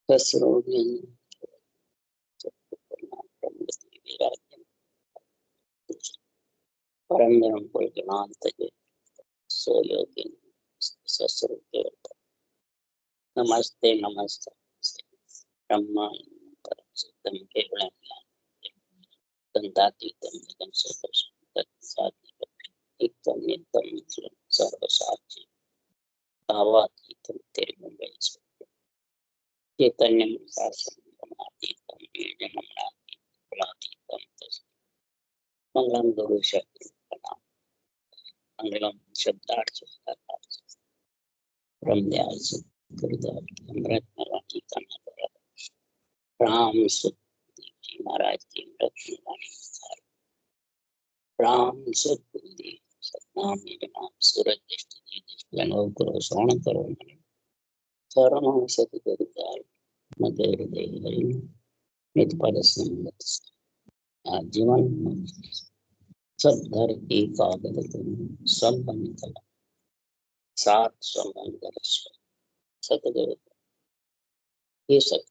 सस्रोगिन परम ब्रह्म पुर ज्ञात सो योगिन सस्रुके नमस्ते नमस्ते ब्रह्मा परम सत्यम केवलम दंतातीतम निगम तत्सात्विकम नित्यम सर्वसाक्षी भावातीतम तिरुमलय चैतन्यम शासनातीतम जन्मनातीतम मंगलम गुरु शक्ति प्रणाम मंगलम शब्दार्थ ब्रह्मदयाल गुरुदेव अमृत मराठी करना राम सुखदेव महाराज की रत्नवाणी राम सदगुरुदेव सतनाम नाम सूरज दृष्टि जनों गुरु श्रवण करो मन शरणं सतगुरुदेव मध्य हृदय हरि नित पद संगत जीवन सब धर की कागद तुम सब निकल सात समंदर सतगुरु ये सब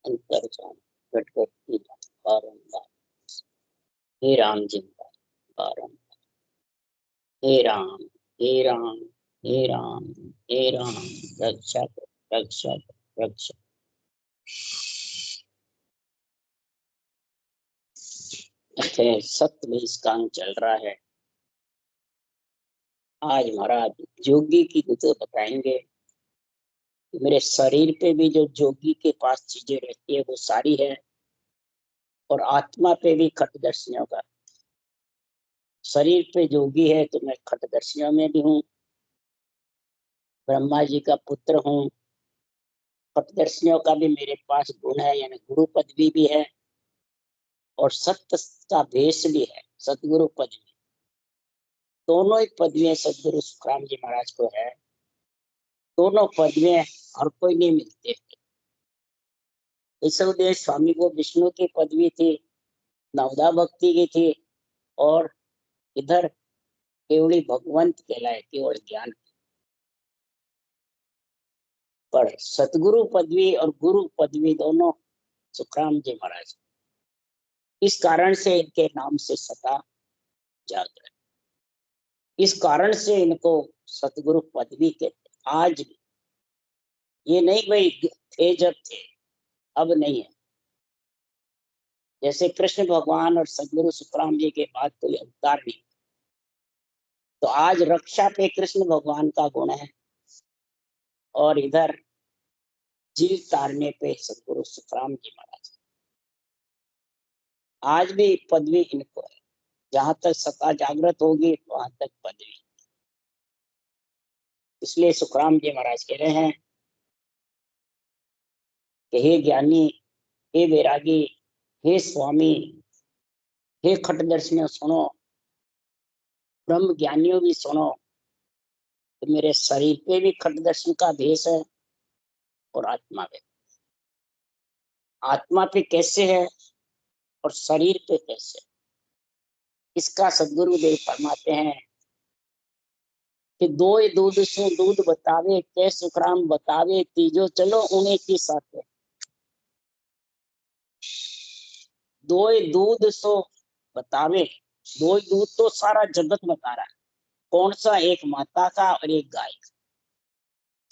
अंतर जान घटघट की बारंबार हे राम जी बारंबार हे राम हे राम हे राम हे राम रक्षा रक्षा रक्षा। सत्य काम चल रहा है। आज महाराज जोगी की कुछ बताएंगे। मेरे शरीर पे भी जो जोगी के पास चीजें रहती है वो सारी है और आत्मा पे भी खटदर्शियों का। शरीर पे जोगी है तो मैं खटदर्शियों में भी हूँ, ब्रह्मा जी का पुत्र हूँ। खटदर्शियों का भी मेरे पास गुण है, यानी गुरु पदवी भी है और सत्य का भेष भी है, सतगुरु पदवी। दोनों ही पदवियां सदगुरु सुखराम जी महाराज को है। दोनों पदवियां हर कोई नहीं मिलते। ईश्वरदेव स्वामी को विष्णु की पदवी थी, नवदा भक्ति की थी और इधर केवली भगवंत कहलाए, केवल ज्ञान। पर सतगुरु पदवी और गुरु पदवी दोनों सुखराम जी महाराज। इस कारण से इनके नाम से सदा जागृत, इस कारण से इनको सतगुरु पदवी कहते। आज भी ये नहीं भाई थे जब थे, अब नहीं है। जैसे कृष्ण भगवान और सतगुरु सुखराम जी के बाद कोई अवतार नहीं, तो आज रक्षा पे कृष्ण भगवान का गुण है और इधर जीव तारने पे सतगुरु सुखराम जी महाराज। आज भी पदवी इनको है। जहां तक सत्ता जागृत होगी वहां तक पदवी। इसलिए सुखराम जी महाराज कह रहे हैं कि हे ज्ञानी, हे वैरागी, हे स्वामी, हे खटदर्शियों सुनो, ब्रह्म ज्ञानियों भी सुनो। तो मेरे शरीर पे भी खटदर्शन का भेष है और आत्मा पे। आत्मा पे कैसे है और शरीर पे कैसे, इसका सदगुरुदेव फरमाते हैं कि दो दूध से दूध बतावे, कै सुखराम बतावे, तीजो चलो उन्हें की साथ। दो दूध सो बतावे, दो दूध तो सारा जगत बता रहा है। कौन सा? एक माता का और एक गाय का।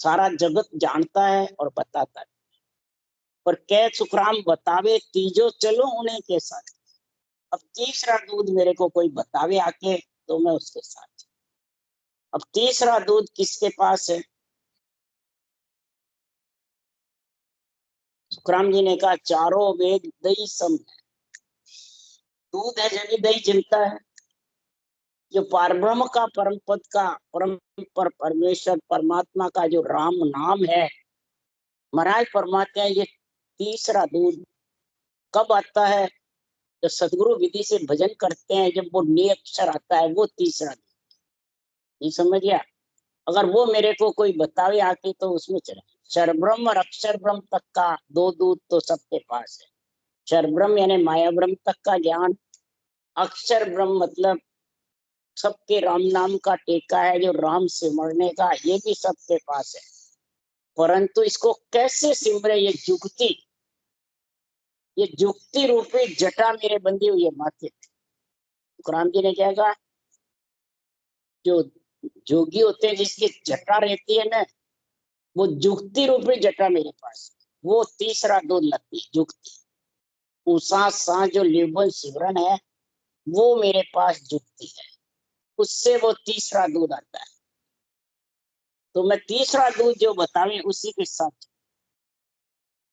सारा जगत जानता है और बताता है। पर कै सुखराम बतावे, तीजो चलो उन्हें के साथ। अब तीसरा दूध मेरे को कोई बतावे आके तो मैं उसके साथ। अब तीसरा दूध किसके पास है? सुखराम जी ने कहा चारों वेद दही सम है। दूध है जब दही जमता है। जो पारब्रह्म का परम पद का परम पर परमेश्वर परमात्मा का जो राम नाम है, महाराज फरमाते हैं ये तीसरा दूध कब आता है? जब सदगुरु विधि से भजन करते हैं, जब वो नी अक्षर आता है, वो तीसरा दूध। नहीं समझ गया? अगर वो मेरे को कोई बतावे आके तो उसमें चले। क्षर ब्रह्म और अक्षर ब्रह्म तक का दो दूध तो सबके पास है। क्षर ब्रह्म यानी माया ब्रह्म तक का ज्ञान, अक्षर ब्रह्म मतलब सबके राम नाम का टेका है, जो राम से मरने का, ये भी सबके पास है। परंतु इसको कैसे सिमरे, ये जुक्ति रूपी जटा मेरे बंधी हुई है माथे। तुकाराम जी ने क्या कहा, जो जोगी होते हैं जिसकी जटा रहती है ना, वो जुक्ति रूपी जटा मेरे पास, वो तीसरा दूध लगती है जुक्ति। उसा सा जो निर्बल सिमरन है वो मेरे पास जुक्ति है, उससे वो तीसरा दूध आता है। तो मैं तीसरा दूध जो बतावे उसी के साथ,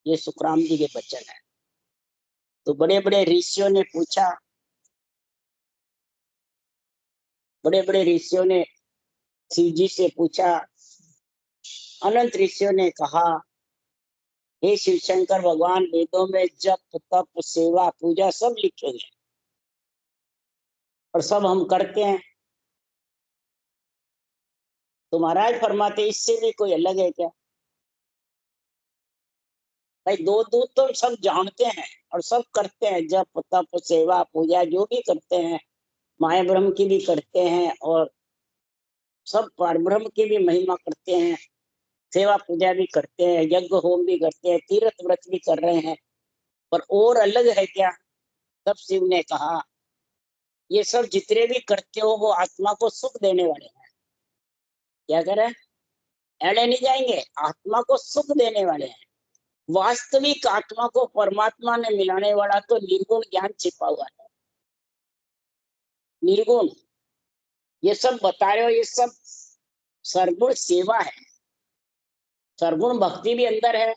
ये सुखराम जी के वचन है। तो बड़े बड़े ऋषियों ने पूछा, बड़े बड़े ऋषियों ने शिव जी से पूछा, अनंत ऋषियों ने कहा, हे शिव शंकर भगवान, वेदों में जप तप सेवा पूजा सब लिखे गए और सब हम करते हैं। तो महाराज फरमाते इससे भी कोई अलग है क्या? भाई दो दूध तो सब जानते हैं और सब करते हैं, जप तप सेवा पूजा जो भी करते हैं, माया ब्रह्म की भी करते हैं और सब परब्रह्म की भी महिमा करते हैं, सेवा पूजा भी करते हैं, यज्ञ होम भी करते हैं, तीर्थ व्रत भी कर रहे हैं। पर और अलग है क्या? तब शिव ने कहा, ये सब जितने भी करते हो वो आत्मा को सुख देने वाले हैं। क्या करें? एड़े नहीं जाएंगे, आत्मा को सुख देने वाले हैं। वास्तविक आत्मा को परमात्मा ने मिलाने वाला तो निर्गुण ज्ञान छिपा हुआ है, निर्गुण। ये सब बता रहे हो, ये सब सरगुण सेवा है, सरगुण भक्ति भी अंदर है,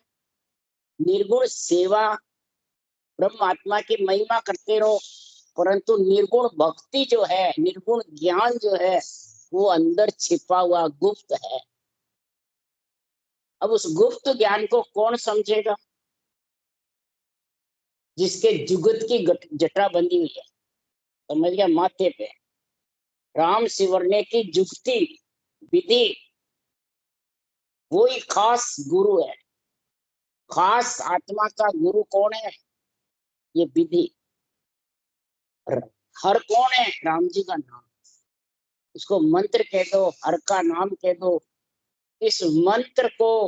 निर्गुण सेवा ब्रह्म आत्मा की महिमा करते रहो। परंतु निर्गुण भक्ति जो है, निर्गुण ज्ञान जो है, वो अंदर छिपा हुआ गुप्त है। अब उस गुप्त ज्ञान को कौन समझेगा? जिसके जुगत की जटा बंधी हुई है, समझ गया, माथे पे राम सिमरने की जुगती विधि, वो ही खास गुरु है। खास आत्मा का गुरु कौन है? ये विधि। हर कौन है? राम जी का नाम। उसको मंत्र कह दो, हर का नाम कह दो। इस मंत्र को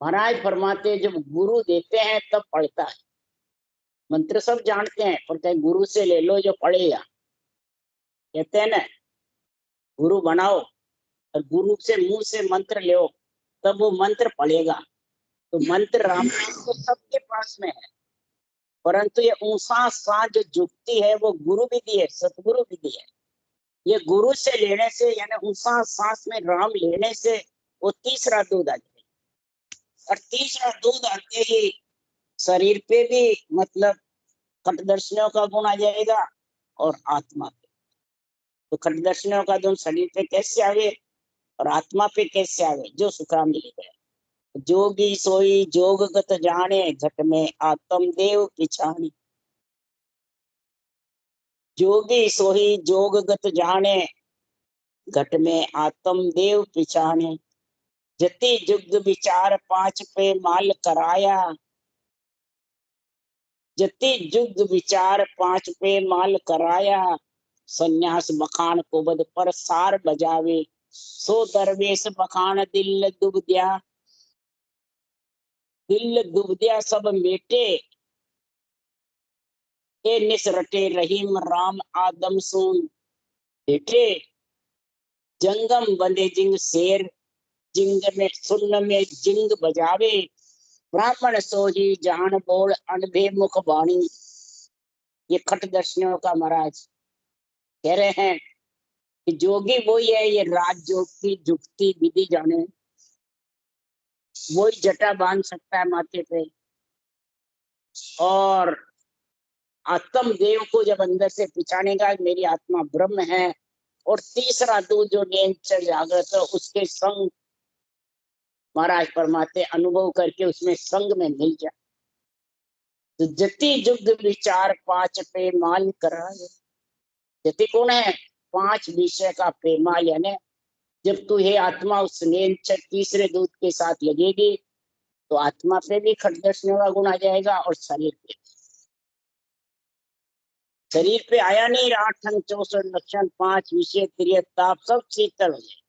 महाराज फरमाते जब गुरु देते हैं तब पढ़ता है। मंत्र सब जानते हैं पर कहीं गुरु से ले लो जो पढ़ेगा। कहते हैं ना, गुरु बनाओ और गुरु से मुंह से मंत्र लो तब वो मंत्र पढ़ेगा। तो मंत्र राम नाम तो सबके पास में है, परंतु ये ऊंसा सा जो जुक्ति है वो गुरु विधि है, सतगुरु विधि है। ये गुरु से लेने से, यानी ऊंसा सांस में राम लेने से वो तीसरा दूध आ जाएगा। और तीसरा दूध आते ही शरीर पे भी मतलब खटदर्शनियों का गुण आ जाएगा और आत्मा पे। तो खटदर्शनियों का गुण शरीर पे कैसे आवे और आत्मा पे कैसे आवे? जो सुखराम जी लिखे, जोगी सोई जोगगत जाने, घट में आत्म देव पिछानी। जोगी सोई जोगगत जाने, घट में आत्म देव पिछाने। जति जुग विचार पांच पे माल कराया, जति जुग विचार पांच पे माल कराया। सन्यास बखान को बद पर सार बजावे, सो दरवेश बखान दिल दुबद्या। दिल दुबद्या सब मेटे, ए निस रटे रहीम राम आदम सुन। बेटे जंगम बंदे जिंग शेर, जिंग में सुन्न में जिंग बजावे। ब्राह्मण सोही जान बोल अनभे मुख बाणी। ये खटदर्शनियों का महाराज कह रहे हैं कि जोगी वही है, ये राजयोग की जुक्ति विधि जाने, वही जटा बांध सकता है माथे पे। और आत्म देव को जब अंदर से पिछाने का मेरी आत्मा ब्रह्म है, और तीसरा दूध जो नेचर जागृत है उसके संग महाराज परमाते अनुभव करके उसमें संग में मिल जाए। तो जति जुग विचार पांच पे माल कराए। जति कौन है? पांच विषय का पेमाल, यानी जब तू हे आत्मा उस नेचर तीसरे दूध के साथ लगेगी तो आत्मा पे भी खटदर्शनी का गुण आ जाएगा और शरीर पे आया नहीं रहा। 64 लक्षण, 5 विषय, त्रियताप सब शीतल हो जाएगा।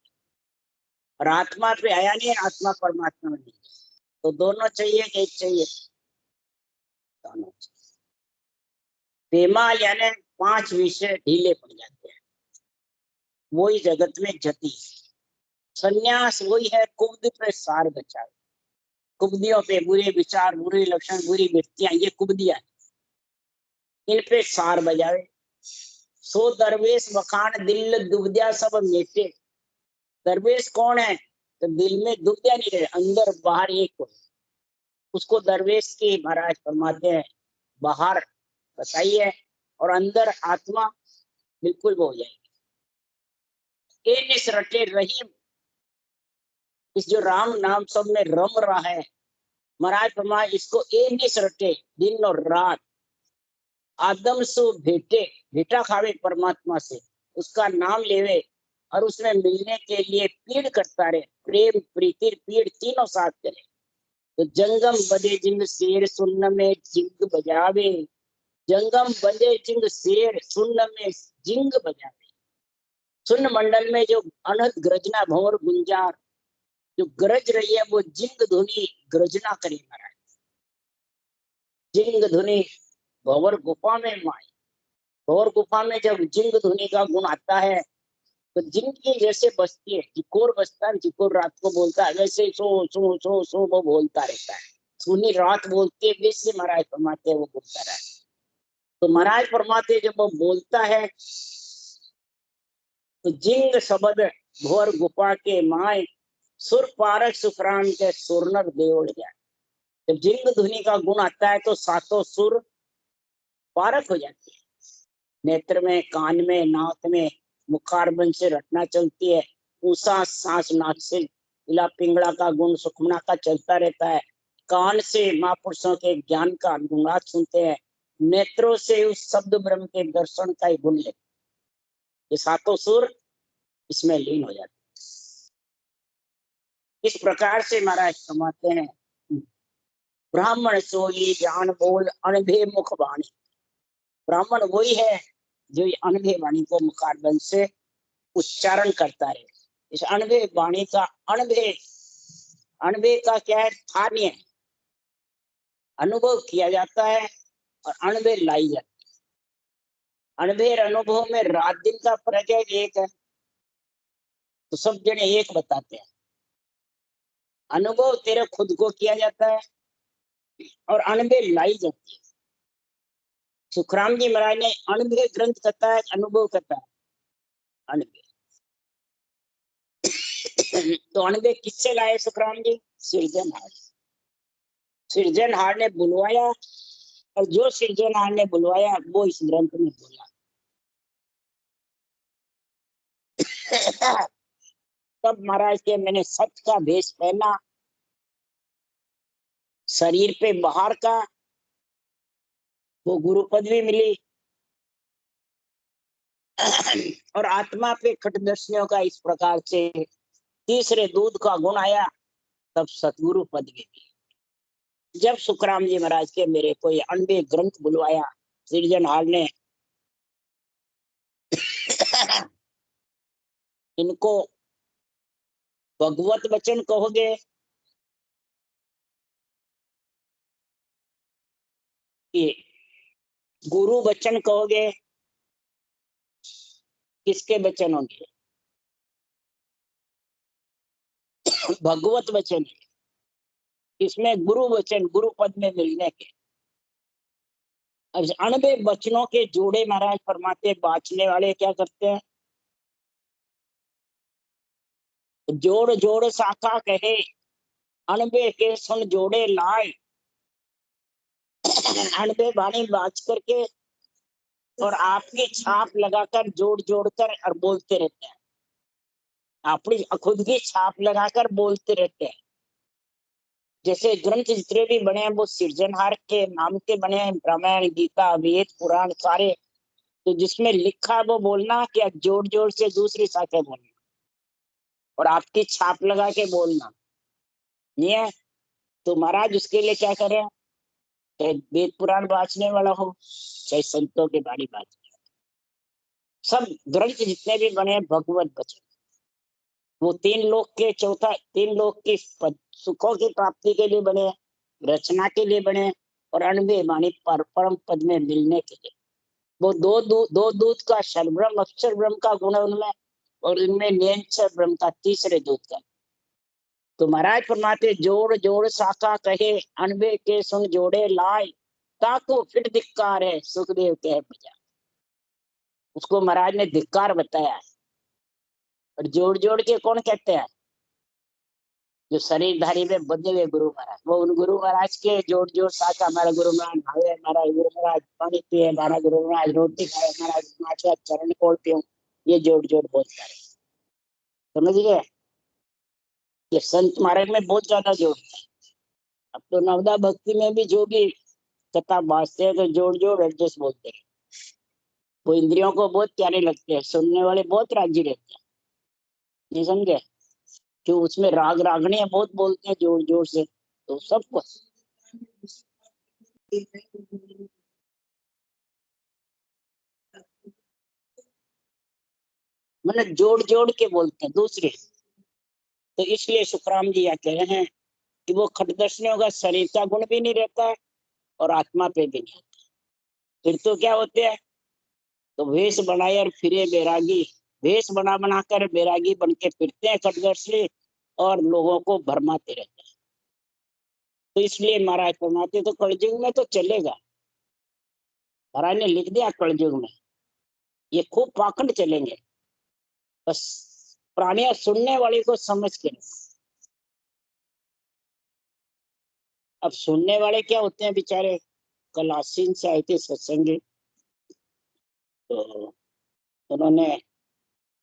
और आत्मा पे आया नहीं, आत्मा परमात्मा में नहीं, तो दोनों चाहिए कि एक चाहिए? दोनों चाहिए। बेमाल यानी 5 विषय ढीले पड़ जाते हैं, वही जगत में जति। संन्यास वही है कुब्द पे सार बचावे, कुब्दियों पे बुरे विचार, बुरे लक्षण, बुरी वृत्तियां, ये कुब्दियां, इन पे सार बजावे। सो दरवेश बखान दिल दुबदिया सब मेटे। दरवेश कौन है? तो दिल में दुबदिया नहीं रहे, अंदर बाहर एक हो, उसको दरवेश की महाराज फरमाते हैं। बाहर बताइए और अंदर आत्मा बिल्कुल वो हो जाएगी। ए निस रटे रहीम, इस जो राम नाम सब में रम रहा है महाराज फरमाए, इसको ए निस रटे, दिन और रात। आदम सो भेटे, भेटा खावे परमात्मा से, उसका नाम लेवे और उसमें मिलने के लिए पीड़ करता रहे, प्रेम प्रीति पीड़ तीनों साथ करे। तो जंगम बदे जिंग शेर सुन्न में जिंग बजावे, जंगम बदे जिंग शेर सुन्न में जिंग बजावे। सुन्न मंडल में जो अनहद गर्जना भंवर गुंजार जो गरज रही है, वो जिंग धुनी गर्जना करे महाराज। जिंग धुनी भंवर गुफा में माई, भंवर गुफा में जब जिंग धुनी का गुण आता है तो जिंग की जैसे बसती है, जिकोर बसता है, जिकोर रात को बोलता है, वैसे सो सो सो सो वो बोलता रहता है। सुनी रात बोलती है, वैसे महाराज फरमाते हैं वो बोलता रहा है। तो महाराज फरमाते जब वो बोलता है तो जिंग शब्द भोर गुफा के माए, सुर पारक सुखराम के सुरनर देवड़ जाए। जब जिंग धुनी का गुण आता है तो सातों सुर पारक हो जाती है, नेत्र में, कान में, नाक में, मुखारबंद से रटना चलती है, ऊषा सांस नाक से इला पिंगला का गुण सुखमना का चलता रहता है, कान से महापुरुषों के ज्ञान का गुणगान सुनते हैं, नेत्रों से उस शब्द ब्रह्म के दर्शन का ही गुण लेते, ये सातों सुर इसमें लीन हो जाते। इस प्रकार से महाराज समाते हैं, ब्राह्मण सोई जान बोल अनभे मुख वाणी। ब्राह्मण वही है जो अनभे वाणी को मुखारबंद से उच्चारण करता है। इस अनभे वाणी का अनभे, अनभे का क्या है? स्थानीय अनुभव किया जाता है और अनभे लाई जाती है। अनभेर अनुभव में रात दिन का फर्क है, एक है, तो सब जने एक बताते हैं। अनुभव तेरे खुद को किया जाता है और अनभे लाई जाती है। सुखराम जी महाराज ने अनभे ग्रंथ कहता है, अनुभव कहता है अनभे। तो अनभे किससे लाए सुखराम जी? सृजनहार। सृजनहार ने बुलवाया और जो सृजनहार ने बुलवाया वो इस ग्रंथ में बोला। तब महाराज के मैंने सत्य का भेष पहना, शरीर पे बाहर का, वो गुरु पदवी मिली और आत्मा पे खटदर्शियों का इस प्रकार से तीसरे दूध का गुण आया, तब सतगुरु पदवी मिली। जब सुखराम जी महाराज के मेरे को ये अनबे ग्रंथ बुलवाया सृजनहार ने, इनको भगवत वचन कहोगे कि गुरु वचन कहोगे? किसके वचन होंगे? भगवत वचन है, इसमें गुरु वचन, गुरु पद में मिलने के। अब अनबे वचनों के जोड़े महाराज फरमाते, बाँचने वाले क्या करते हैं? जोड़ जोड़ शाखा कहे, अनबे के सुन जोड़े लाए। अनबे वाणी बाज करके और आपकी छाप लगाकर जोड़ जोड़ कर और बोलते रहते हैं, अपनी खुद की छाप लगाकर बोलते रहते हैं। जैसे ग्रंथ जितने भी बने हैं वो सृजनहार के नाम के बने हैं, रामायण, गीता, वेद, पुराण सारे। तो जिसमें लिखा है वो बोलना, क्या जोड़ जोड़ से दूसरी शाखा बोलना और आपकी छाप लगा के बोलना नहीं है। तो महाराज उसके लिए क्या करें? चाहे वेद पुराण बाँचने वाला हो, चाहे संतों के बाणी बाँचने, सब ग्रंथ जितने भी बने भगवत वचन। वो तीन लोक के चौथा, तीन लोक की सुखों की प्राप्ति के लिए बने, रचना के लिए बने और अनबेमानी परम पद में मिलने के लिए। वो दो दूत का शरब्रह्म अक्षर ब्रह्म का गुण है उनमें, और इनमें निरंतर ब्रह्म का तीसरे दूत का। तो महाराज फरमाते जोड़ जोड़ शाखा कहे अनबे के सुन जोड़े लाए, ताको फिर धिक्कार है सुखदेव कह बजा। उसको महाराज ने धिक्कार बताया। और जोड़ जोड़ के कौन कहते हैं? जो शरीरधारी में बंधे हुए गुरु महाराज, वो उन गुरु महाराज के जोड़ जोड़ शाखा। हमारा गुरु महाराज नहावे, हमारा गुरु महाराज पानी पिए, हमारा गुरु महाराज रोटी खाए, हमारा गुरु चरण कोल पियो, ये जोड़ जोड़ बोलता है। समझ गए? ये संत मार्ग में बहुत ज्यादा जोड़ते हैं। अब तो नवदा भक्ति में भी जो भी कथा बाजते हैं तो जोड़ जोड़ एडजस्ट बोलते हैं। वो इंद्रियों को बहुत प्यारे लगते हैं, सुनने वाले बहुत राजी रहते हैं। नहीं समझे? क्यों? उसमें राग रागनी बहुत बोलते हैं जोर जोर से, तो सबको मतलब जोड़ जोड़ के बोलते हैं दूसरे। तो इसलिए सुखराम जी यह कह रहे हैं कि वो खटदर्शनियों का शरीर का गुण भी नहीं रहता है और आत्मा पे भी नहीं होता। फिर तो क्या होते हैं? तो वेश बनाए और फिरे बैरागी, वेश बना बना कर बैरागी बन के फिरते हैं खटदर्शी और लोगों को भरमाते रहते हैं। तो इसलिए महाराज फरमाते तो कलयुग में तो चलेगा। महाराज ने लिख दिया कलयुग में ये खूब पाखंड चलेंगे, बस प्राणियां सुनने वाले को समझ के। अब सुनने वाले क्या होते हैं बेचारे, कल आसीन से आए थे सत्संग, तो उन्होंने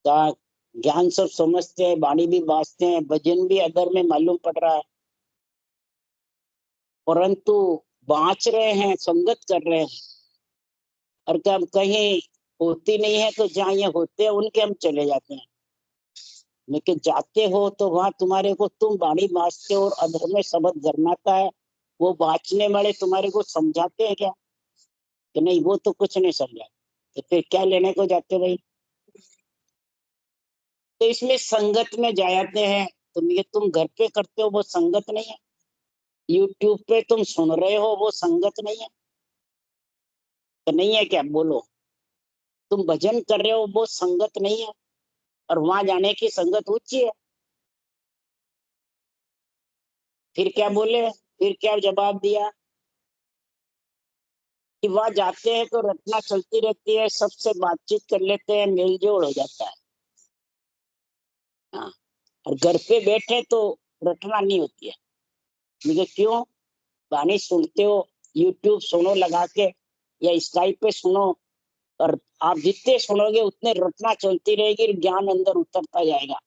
कहा ज्ञान सब समझते हैं, वाणी भी बाजते हैं, भजन भी अदर में मालूम पड़ रहा है, परंतु बाँच रहे हैं, संगत कर रहे हैं। और क्या हम कहीं होती नहीं है तो जहाँ ये होते हैं उनके हम चले जाते हैं। लेकिन जाते हो तो वहां तुम्हारे को तुम वाणी बाजते हो और अधर में शब्द गरमाता है, वो बाँचने वाले तुम्हारे को समझाते हैं क्या कि नहीं? वो तो कुछ नहीं समझा, तो फिर क्या लेने को जाते भाई? तो इसमें संगत में जाते हैं। तुम ये तुम घर पे करते हो वो संगत नहीं है, यूट्यूब पे तुम सुन रहे हो वो संगत नहीं है? तो नहीं है क्या? बोलो। तुम भजन कर रहे हो वो संगत नहीं है, और वहां जाने की संगत ऊंची है। फिर क्या बोले? फिर क्या जवाब दिया कि वहां जाते हैं तो रचना चलती रहती है, सबसे बातचीत कर लेते हैं, मेलजोल हो जाता है। हाँ, और घर पे बैठे तो रटना नहीं होती है। मुझे क्यों? गाने सुनते हो, यूट्यूब सुनो लगा के या स्काइप पे सुनो, और आप जितने सुनोगे उतने रटना चलती रहेगी, ज्ञान अंदर उतरता जाएगा।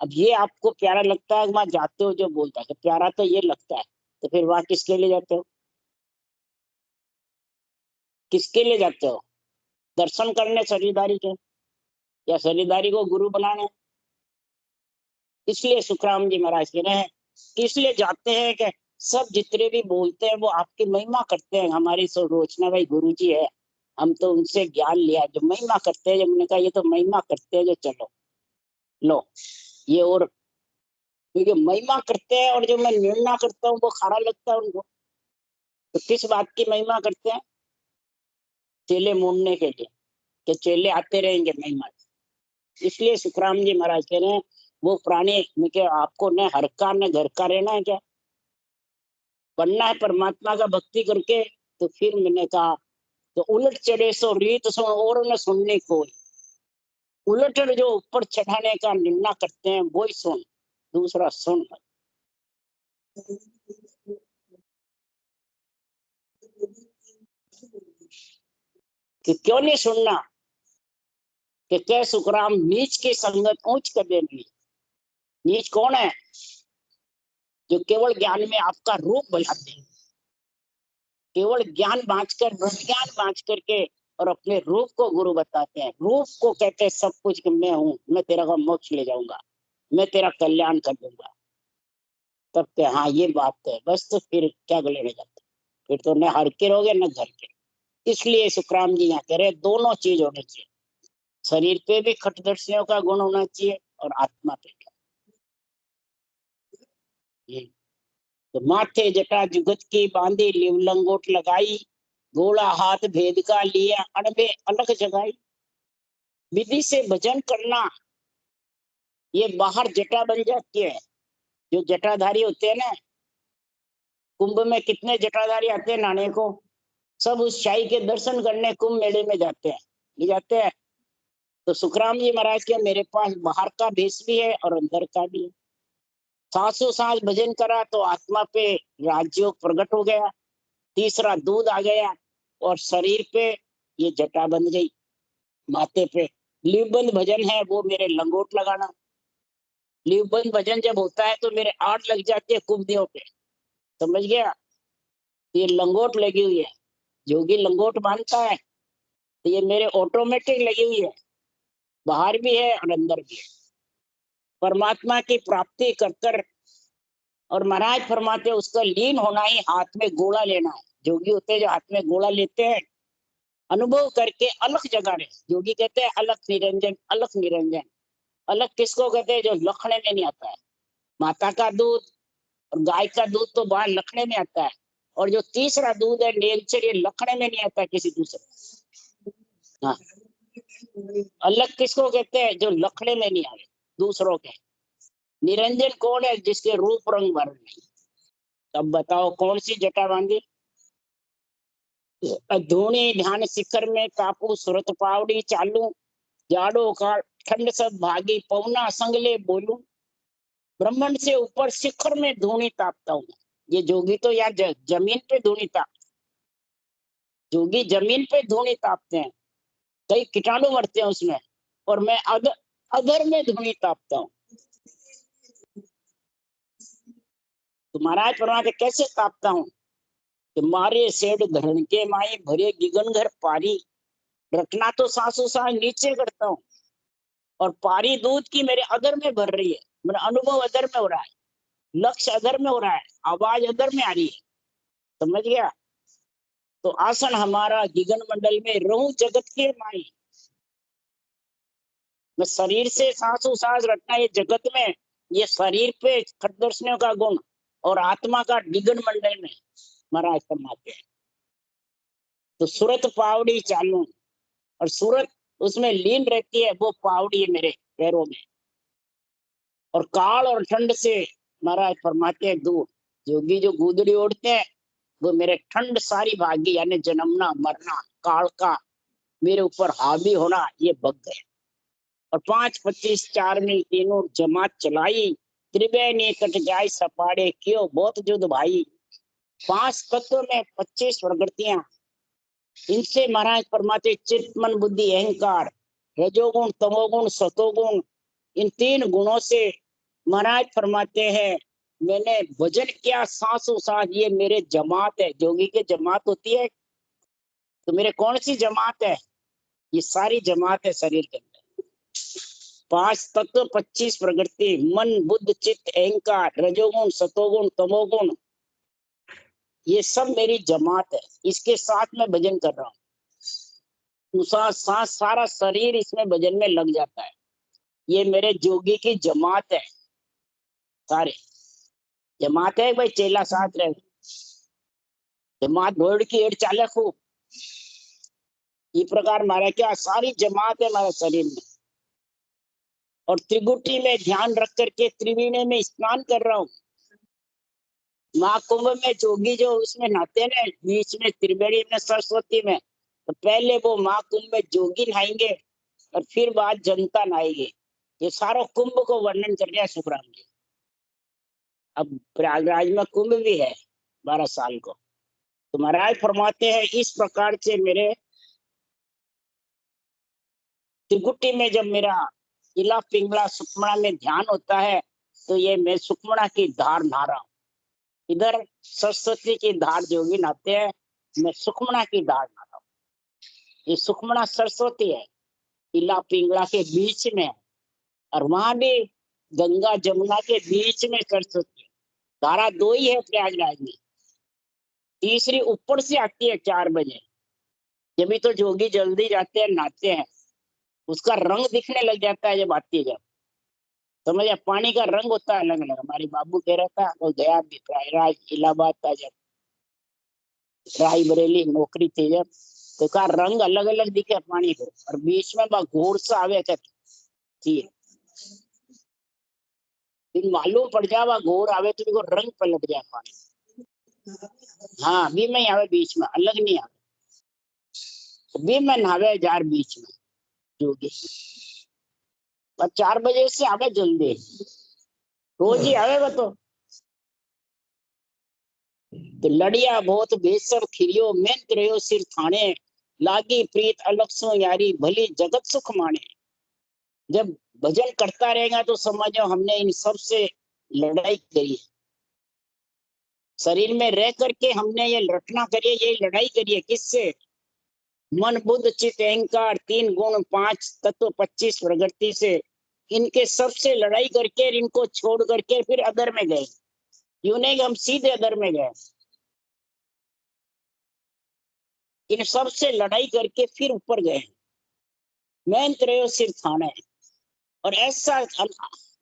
अब ये आपको प्यारा लगता है, वहां जाते हो जो बोलता है, तो प्यारा तो ये लगता है, तो फिर वहां किसके लिए जाते हो? किसके लिए जाते हो? दर्शन करने शरीरदारी के, या शरीरदारी को गुरु बनाने? इसलिए सुखराम जी महाराज कह रहे हैं कि इसलिए जाते हैं कि सब जितने भी बोलते हैं वो आपकी महिमा करते हैं। हमारी रोचना भाई गुरु जी है, हम तो उनसे ज्ञान लिया, जो महिमा करते हैं, जब मैंने कहा ये तो महिमा करते हैं, जो चलो लो ये, और क्योंकि महिमा करते हैं और जो मैं निर्णय करता हूँ वो खारा लगता है उनको। तो किस बात की महिमा करते हैं? चेले मोड़ने के लिए, कि चेले आते रहेंगे महिमा। इसलिए सुखराम जी महाराज कह रहे हैं वो प्राणी में क्या आपको न हर का न घर का रहना है क्या? बनना है परमात्मा का भक्ति करके। तो फिर मैंने कहा तो उलट चढ़े सो रीत सुन और न सुनने कोई, उलट जो ऊपर चढ़ाने का निर्णय करते हैं वही सुन, दूसरा सुन। कि क्यों नहीं सुनना? कि क्या सुखराम नीच की संगत ऊंच कर देंगी। नीच कौन है? जो केवल ज्ञान में आपका रूप बनाते हैं, केवल ज्ञान बांट कर, विज्ञान बांट करके और अपने रूप को गुरु बताते हैं। रूप को कहते हैं सब कुछ कि मैं हूँ, मैं तेरा का मोक्ष ले जाऊंगा, मैं तेरा कल्याण कर दूंगा। तब के हाँ ये बात है बस, तो फिर क्या गले में जाते? फिर तो न हर के रहोगे न घर के। इसलिए सुखराम जी यहाँ कह रहे दोनों चीज होनी चाहिए, शरीर पे भी खटदर्शियों का गुण होना चाहिए और आत्मा पे भी। तो माथे जटा जुगत की बांधी, लिव लंगोट लगाई, गोला हाथ भेद का लिया, अणबे अलग जगाई। विधि से भजन करना, ये बाहर जटा बन जाती है। जो जटाधारी होते हैं ना, कुंभ में कितने जटाधारी आते हैं नहाने को, सब उस शाही के दर्शन करने कुंभ मेले में जाते हैं, ले जाते हैं। तो सुखराम जी महाराज के मेरे पास बाहर का भेष भी है और अंदर का भी है। सांसों सांस भजन करा तो आत्मा पे राजयोग प्रकट हो गया, तीसरा दूध आ गया और शरीर पे ये जटा बन गई, माथे पे। लीवबंद भजन है वो मेरे लंगोट लगाना। लीवबंद भजन जब होता है तो मेरे आड़ लग जाती है कुंभियों पे, समझ गया। ये लंगोट लगी हुई है, जोगी लंगोट बांधता है तो ये मेरे ऑटोमेटिक लगी हुई है, बाहर भी है और अंदर भी है। परमात्मा की प्राप्ति कर कर, और महाराज फरमाते उसका लीन होना ही हाथ में गोला लेना है। जोगी होते हैं जो हाथ में गोला लेते हैं, अनुभव करके अलग जगह रहे। जोगी कहते हैं अलग निरंजन, अलग निरंजन। अलग किसको कहते हैं? जो लखने में नहीं आता है। माता का दूध और गाय का दूध तो बाहर लखने में आता है, और जो तीसरा दूध है नेलचर, ये लखने में नहीं आता किसी दूसरे। हाँ, अलग किसको कहते हैं? जो लखने में नहीं आए दूसरों के। निरंजन कौन है? जिसके रूप रंग वर्ण नहीं। तब बताओ कौन सी जटा बांधी? धूणी ध्यान शिखर में कापू, सुरत पावड़ी चालू, जाड़ो का ठंड सब भागी, पौना संगले बोलू। ब्रह्मांड से ऊपर शिखर में धूणी तापता हूँ। ये जोगी तो यार जमीन पे धूणी ताप, जोगी जमीन पे धूणी तापते हैं, कई कीटाणु मरते हैं उसमें, और मैं अधर में धूणी तापता हूँ। तो महाराज परमात्मा कैसे तापता हूँ? मारे सेठ धरण के माई, भरे गिगन घर पारी, रखना तो सासू सास नीचे करता हूँ, और पारी दूध की मेरे अधर में भर रही है। मेरा अनुभव अधर में हो रहा है, लक्ष्य अधर में हो रहा है, आवाज अधर में आ रही है, समझ गया। तो आसन हमारा गिगन मंडल में, रहूं जगत के माई। मैं शरीर से सांसों सांस रखना ये जगत में, ये शरीर पे खटदर्शनों का गुण, और आत्मा का गिगन मंडल में महाराज फरमाते हैं। तो सूरत पावड़ी चालू, और सूरत उसमें लीन रहती है, वो पावड़ी है मेरे पैरों में। और काल और ठंड से महाराज फरमाते हैं दूर। जोगी जो गुदड़ी ओढ़ते हैं वो मेरे ठंड सारी भागी, यानी जन्मना मरना काल का मेरे ऊपर हावी होना, ये बग गए। और 5, 25, 4 मिल तीनों जमात चलाई, त्रिवेणी कट जाय सपाड़े, क्यों बहुत युद्ध भाई। 5 तत्व में 25 प्रकृतियां, इनसे महाराज फरमाते चित्त मन बुद्धि अहंकार, रजोगुण तमोगुण सतोगुण, इन 3 गुणों से महाराज फरमाते हैं मैंने भजन किया सांसों सांस। ये मेरे जमात है, जोगी के जमात होती है। तो मेरे कौन सी जमात है? ये सारी जमात है शरीर के अंदर। 5 तत्व 25 प्रकृति, मन बुद्ध चित्त अहंकार, रजोगुण सतोगुण तमोगुण, ये सब मेरी जमात है। इसके साथ मैं भजन कर रहा हूँ, सारा शरीर इसमें भजन में लग जाता है। ये मेरे जोगी की जमात है, सारे जमात है भाई। चेला साथ रहे, जमात घोड़ की एड़ चाले खूब, ये प्रकार मारा क्या सारी जमात है हमारे शरीर में। और त्रिगुटी में ध्यान रख करके त्रिवेणी में स्नान कर रहा हूँ। महाकुंभ में जोगी जो उसमें नहाते हैं ना, बीच में त्रिवेणी में सरस्वती में, तो पहले वो महाकुंभ में जोगी नहाएंगे और फिर बाद जनता नहाएगी। ये सारा कुंभ को वर्णन कर रहे हैं सुखराम जी। अब प्रयागराज में कुंभ भी है 12 साल को। तो महाराज फरमाते हैं इस प्रकार से मेरे त्रिकुटी में जब मेरा इला पिंगला सुखमणा में ध्यान होता है, तो ये मैं सुखमणा की धार नहा रहा हूँ। इधर सरस्वती की धार जोगी नहाते हैं, मैं सुखमणा की धार नहा रहा हूँ। ये सुखमणा सरस्वती है, इला पिंगला के बीच में, और वहां भी गंगा जमुना के बीच में सरस्वती। धारा 2 ही है प्रयागराज में, तीसरी ऊपर से आती है 4 बजे। जब भी तो जोगी जल्दी जाते हैं नहाते हैं, उसका रंग दिखने लग जाता है जब आती है। जब समझ, पानी का रंग होता है अलग अलग। हमारे बाबू कह रहा था, वो गया भी प्रयागराज, इलाहाबाद था जब, रायबरेली नौकरी थी जब, तो का रंग अलग अलग दिखे पानी को, और बीच में घोर सा आवे थी, मालूम पड़ जावा घोर आवे तो देखो रंग पलट जाए पानी। हाँ, भी में आवे, बीच में अलग नहीं आवे, भी में नहावे जार बीच में जोगी। पर 4 बजे से आवे जल्दी, रोज ही आवे वो तो लड़िया बहुत बेसर खिरियो, मेहनत रहो सिर थाने, लागी प्रीत अलग सो यारी, भली जगत सुख माने। जब भजन करता रहेगा तो समझो हमने इन सब से लड़ाई करी है, शरीर में रह करके हमने ये रटना करी है, ये लड़ाई करी है किससे? मन बुद्ध चित्त अहंकार, 3 गुण 5 तत्व 25 प्रकृति से, इनके सबसे लड़ाई करके इनको छोड़ करके फिर अदर में गए। यूं नहीं कि हम सीधे अदर में गए, इन सब से लड़ाई करके फिर ऊपर गए। मेहनत रहो सिर थाने, और ऐसा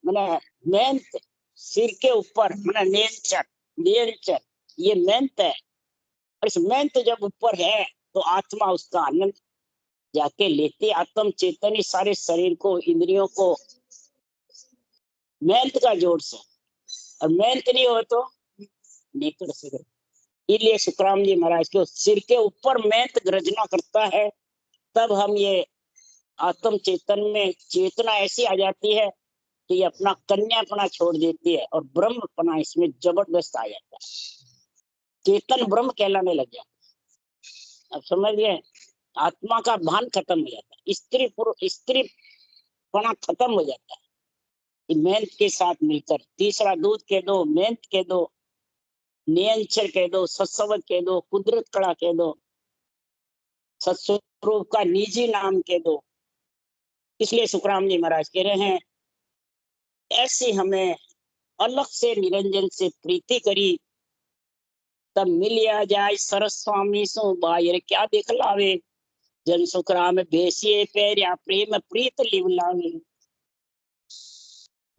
मैंने मेहनत सिर के ऊपर, मैंने नियंत्रण, नियंत्रण, ये मेहनत है। और इस मेहनत जब ऊपर है तो आत्मा उसका आनंद जाके लेती, आत्म चेतन ही सारे शरीर को, इंद्रियों को मेहनत का जोर से, और मेहनत नहीं हो तो नहीं कर सकते। इसलिए सुखराम जी महाराज के सिर के ऊपर मेहनत गर्जना करता है, तब हम ये आत्म चेतन में चेतना ऐसी आ जाती है कि ये अपना कन्यापना छोड़ देती है, और ब्रह्मपना इसमें जबरदस्त आ जाता है, चेतन ब्रह्म कहलाने लग जाता है। अब समझ गए, आत्मा का भान खत्म हो जाता है, स्त्री पुरुष स्त्री पना खत्म हो जाता है मेहनत के साथ मिलकर। तीसरा दूध कह दो, मेहनत कह दो, नियंत्रण कह दो, सत्सवत कह दो, कुदरत कड़ा कह दो, सत्स्वरूप का निजी नाम कह दो। इसलिए सुखराम जी महाराज कह रहे हैं, ऐसी हमें अलग से निरंजन से प्रीति करी, तब मिलिया जाय सरस स्वामी सो बायर क्या दिखलावे, जन सुखराम बेसिए पैरिया प्रेम प्रीत लिवलावे।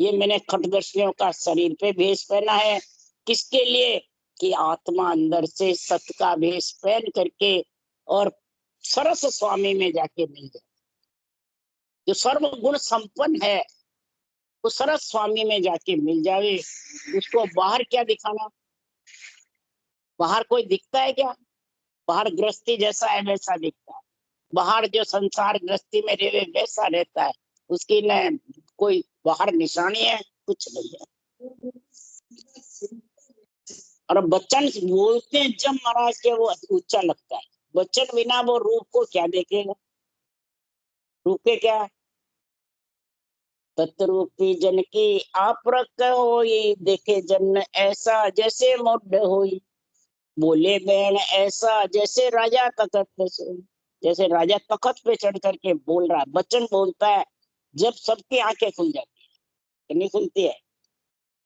ये मैंने खटदर्शियों का शरीर पे भेष पहना है, किसके लिए? कि आत्मा अंदर से सत्य का भेष पहन करके और सरस स्वामी में जाके मिल जाए। जो सर्व गुण संपन्न है वो सरस स्वामी में जाके मिल जावे। उसको बाहर क्या दिखाना? बाहर कोई दिखता है क्या? बाहर गृहस्थी जैसा है वैसा दिखता है, बाहर जो संसार गृहस्थी में रहे वैसा रहता है, उसकी न कोई बाहर निशानी है, कुछ नहीं है। और बच्चन बोलते हैं जब महाराज के, वो ऊंचा लगता है। बच्चन बिना वो रूप को क्या देखेगा? रूप के क्या? तत्रूपी जन की आप रख होई, देखे जन ऐसा जैसे मुड होई, बोले बैन ऐसा जैसे राजा तखत पे सोई। जैसे राजा तखत पे चढ़ करके बोल रहा है, बच्चन बोलता है जब सबकी आंखें खुल जाती है, नहीं खुलती है।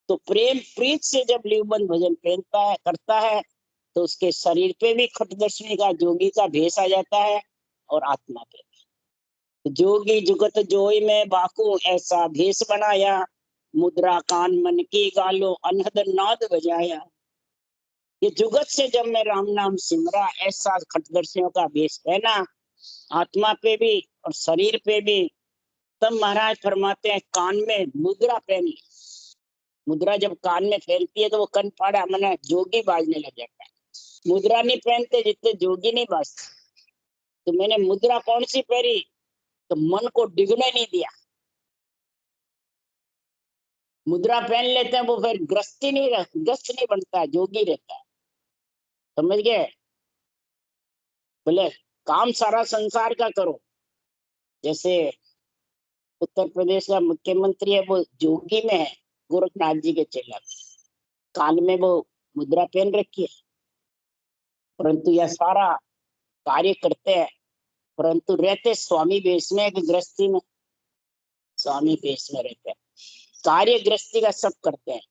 तो प्रेम प्रीत से जब लिवबंद भजन पहनता है, करता है, तो उसके शरीर पे भी खटदर्शनी का जोगी का भेष आ जाता है, और आत्मा पे जोगी जुगत जोई में बाकू ऐसा भेष बनाया, मुद्रा कान मन की गालो अनहद नाद बजाया। ये जुगत से जब मैं राम नाम सिमरा, ऐसा खटदर्शियों का भेष पहना, आत्मा पे भी और शरीर पे भी। तब महाराज फरमाते हैं कान में मुद्रा पहनी। मुद्रा जब कान में फैलती है तो वो कन फाड़ा मना जोगी बाजने लग जाता है। मुद्रा नहीं पहनते जितने जोगी नहीं बाजते। तो मैंने मुद्रा कौन सी पहनी? तो मन को डिगने नहीं दिया। मुद्रा पहन लेते हैं वो फिर ग्रस्ती नहीं ग्रस्त नहीं बनता, जोगी रहता है। समझ गए? बोले काम सारा संसार का करो। जैसे उत्तर प्रदेश का मुख्यमंत्री है, वो जोगी में है, गोरखनाथ जी के चेला, कान में वो मुद्रा पहन रखी है, परंतु यह सारा कार्य करते हैं, परंतु रहते स्वामी वेश में, गृहस्थी में स्वामी वेश में रहते हैं, कार्य गृहस्थी का सब करते हैं।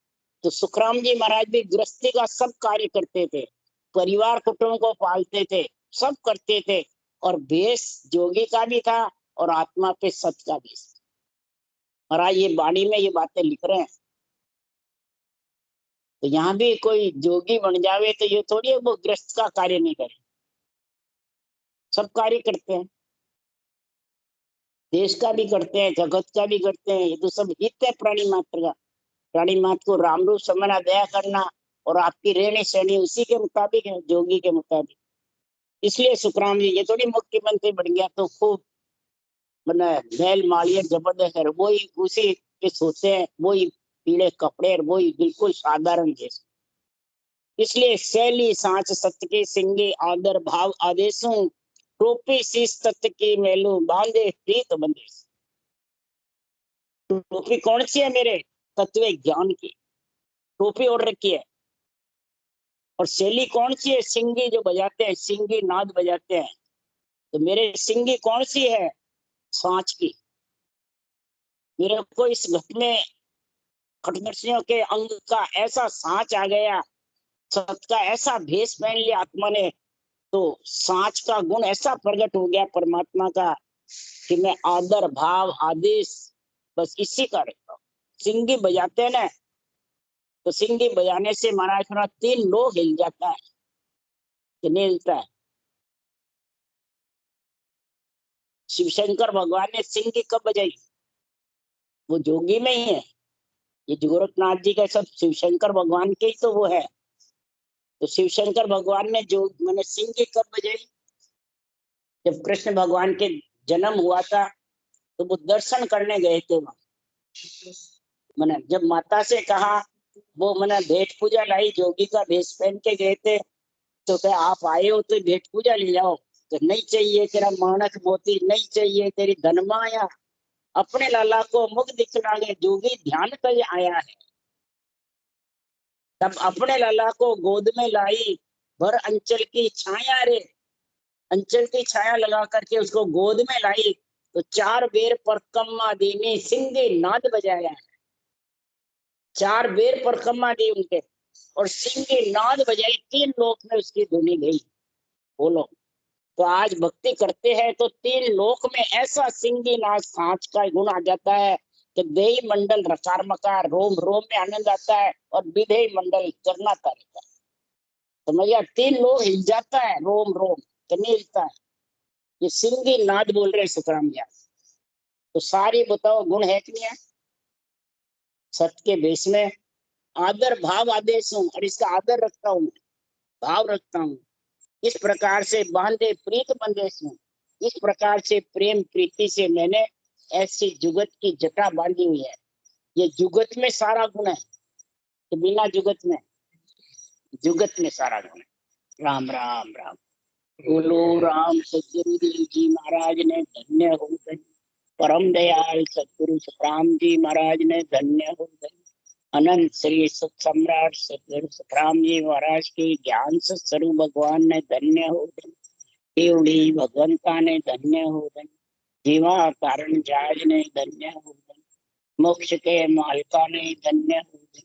तो सुखराम जी महाराज भी गृहस्थी का सब कार्य करते थे, परिवार कुटुंब को पालते थे, सब करते थे, और वेश जोगी का भी था और आत्मा पे सत का भी। महाराज ये वाणी में ये बातें लिख रहे हैं, तो यहाँ भी कोई जोगी बन जावे तो ये थोड़ी है वो गृहस्थ का कार्य नहीं करे, सब कार्य करते हैं, देश का भी करते हैं, जगत का भी करते हैं, ये तो सब हित है प्राणी मात्र का। प्राणी मात्र को राम रूप समझना, दया करना, और आपकी रहनी सहनी उसी के मुताबिक है, जोगी के मुताबिक। इसलिए सुखराम जी ये थोड़ी मुख्यमंत्री बन गया तो खूब मैंने बैल मालिया जबरदस्त है, वही उसी के सोते हैं, वही पीले कपड़े और वही बिल्कुल साधारण जैसे। इसलिए शैली सांच सत्य के सिंगे आदर भाव आदेशों, टोपी शीस तत्व की मेलू बांधे प्रीत बंदे। टोपी कौन सी है मेरे तत्व ज्ञान की, टोपी ओढ़ रखी है। और शैली कौन सी है, सिंगी जो बजाते हैं, सिंगी नाद बजाते हैं, तो मेरे सिंगी कौन सी है, सांच की। मेरे को इस घट में खटमटियों के अंग का ऐसा सांच आ गया, सत का ऐसा भेष पहन लिया आत्मा ने, तो सांच का गुण ऐसा प्रकट हो गया परमात्मा का कि मैं आदर भाव आदेश बस इसी का रहता हूँ। सिंगी बजाते हैं ना, तो सिंगी बजाने से महाराज थोड़ा 3 लोग हिल जाता है कि नहीं हिलता है। शिव शंकर भगवान ने सिंगी कब बजाई, वो जोगी में ही है। ये गोरखनाथ जी का सब शिव शंकर भगवान के ही तो वो है। तो शिव शंकर भगवान ने जो मैंने सिंगी कब बजाई, जब कृष्ण भगवान के जन्म हुआ था तो वो दर्शन करने गए थे वहां। मैंने जब माता से कहा, वो मैंने भेंट पूजा लाई, जोगी का भेष पहन के गए थे, तो क्या आप आए हो तो भेंट पूजा ले जाओ, तो नहीं चाहिए तेरा मानक मोती, नहीं चाहिए तेरी धन माया, अपने लाला को मुख दिखला गए, जोगी ध्यान कर आया है। तब अपने लाला को गोद में लाई, भर अंचल की छाया रे, अंचल की छाया लगा करके उसको गोद में लाई, तो 4 बेर परकम्मा दीनी सिंधी नाद बजाया, 4 बेर परकम्मा दी उनके, और सिंधी नाद बजाई, 3 लोक में उसकी धुनी गई। बोलो, तो आज भक्ति करते हैं तो 3 लोक में ऐसा सिंगी नाद सांच का गुण आ जाता है कि देही मंडल रकार मकार, रोम रोम में आनंद आता है, और विधेय मंडल करनाता रहता है। तो भैया 3 लोग हिल जाता है, रोम रोम तो नहीं हिलता है। ये सिंगी नाद बोल रहे सुखराम जी। तो सारी बताओ गुण है कि नहीं है। सत्य के भेष में आदर भाव आदेश हूँ, और इसका आदर रखता हूँ, भाव रखता हूँ। इस प्रकार से बांधे प्रीत बंदेश हूँ, इस प्रकार से प्रेम प्रीति से मैंने ऐसी जुगत की जटा बांधी हुई है। ये जुगत में सारा गुण है, तो बिना जुगत में सारा गुण है। राम राम राम। बोलो राम सदगुरु देव जी महाराज ने धन्य हो गए, परम दयाल सदगुरु सुखराम जी महाराज ने धन्य हो गए। अनंत श्री सुख सम्राट सदगुरु सुखराम जी महाराज के ज्ञान से स्वरूप भगवान ने धन्य हो गए। केवड़ी भगवंता ने धन्य हो गए, जीवा कारण जाज ने धन्य हो गए, मोक्ष के मालिका ने धन्य हो गए,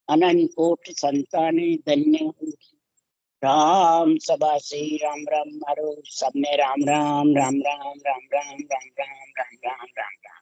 अनंत कोट संता ने धन्य हो गए। राम सभा से राम राम मारो, सब में राम राम राम राम राम राम राम राम राम राम राम राम।